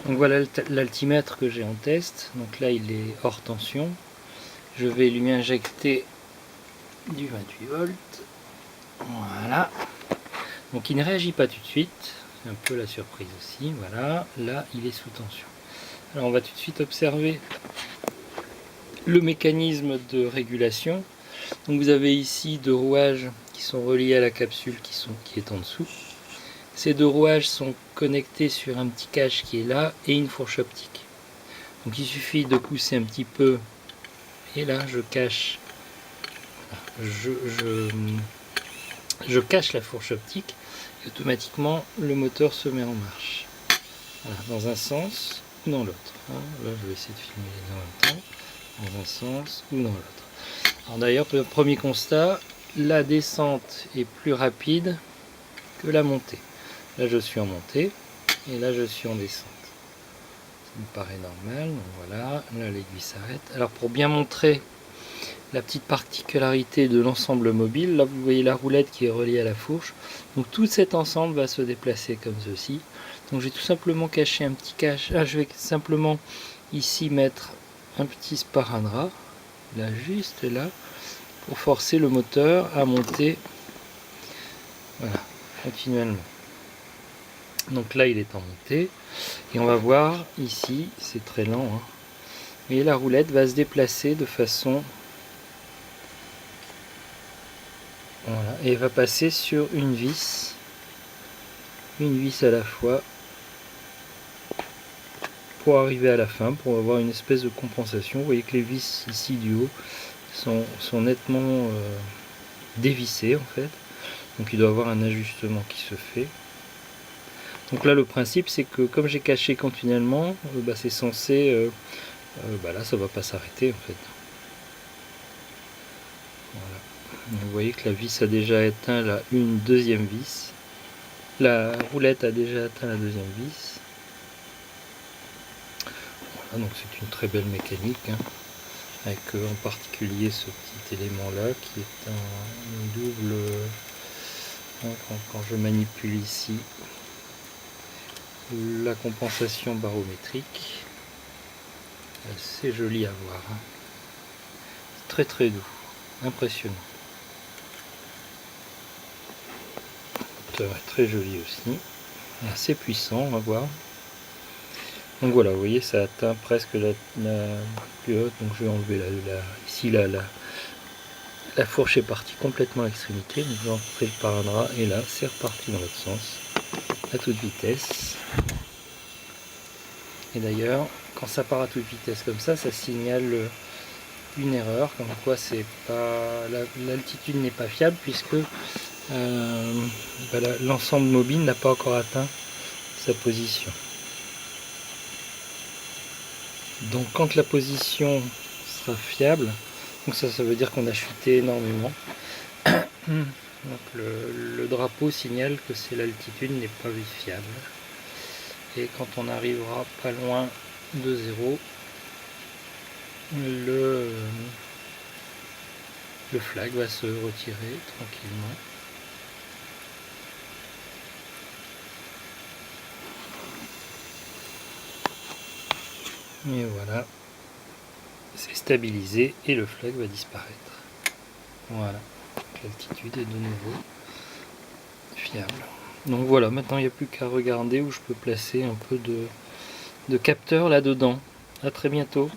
Donc voilà l'altimètre que j'ai en test. Donc là il est hors tension. Je vais lui injecter du 28 volts. Voilà. Donc il ne réagit pas tout de suite. C'est un peu la surprise aussi. Voilà. Là il est sous tension. Alors on va tout de suite observer le mécanisme de régulation. Donc vous avez ici deux rouages qui sont reliés à la capsule qui est en dessous. Ces deux rouages sont connectés sur un petit cache qui est là et une fourche optique. Donc il suffit de pousser un petit peu et là je cache, je cache la fourche optique et automatiquement le moteur se met en marche. Voilà, dans un sens ou dans l'autre. Là je vais essayer de filmer les deux en même temps. Dans un sens ou dans l'autre. Alors d'ailleurs, premier constat, la descente est plus rapide que la montée. Là je suis en montée et là je suis en descente. Ça me paraît normal. Donc voilà, là l'aiguille s'arrête. Alors pour bien montrer la petite particularité de l'ensemble mobile, là vous voyez la roulette qui est reliée à la fourche. Donc tout cet ensemble va se déplacer comme ceci. Donc j'ai tout simplement caché un petit cache. Là je vais simplement ici mettre un petit sparadrap, là juste là, pour forcer le moteur à monter, voilà, continuellement. Donc là il est en montée et on va voir ici, c'est très lent, hein, et la roulette va se déplacer de façon, voilà, et va passer sur une vis à la fois pour arriver à la fin, pour avoir une espèce de compensation. Vous voyez que les vis ici du haut sont nettement dévissées en fait, donc il doit y avoir un ajustement qui se fait. Donc là le principe c'est que comme j'ai caché continuellement, c'est censé, là ça va pas s'arrêter en fait. Voilà. Vous voyez que la vis a déjà atteint une deuxième vis. La roulette a déjà atteint la deuxième vis. Voilà, donc c'est une très belle mécanique, hein, avec en particulier ce petit élément là qui est un double, quand je manipule ici la compensation barométrique, c'est joli à voir, hein. Très très doux, impressionnant. Le moteur est très joli aussi, assez puissant, on va voir. Donc voilà, vous voyez, ça atteint presque la plus haute, donc je vais enlever ici la fourche est partie complètement à l'extrémité, donc je vais enlever le paradrap et là c'est reparti dans l'autre sens, à toute vitesse. Et d'ailleurs, quand ça part à toute vitesse comme ça signale une erreur, comme quoi c'est pas l'altitude n'est pas fiable puisque l'ensemble mobile n'a pas encore atteint sa position. Donc quand la position sera fiable, donc ça veut dire qu'on a chuté énormément. Donc le drapeau signale que c'est l'altitude n'est pas fiable. Et quand on arrivera pas loin de 0, le flag va se retirer tranquillement. Et voilà, c'est stabilisé et le flag va disparaître. Voilà, l'altitude est de nouveau fiable. Donc voilà, maintenant il n'y a plus qu'à regarder où je peux placer un peu de capteur là-dedans. A très bientôt.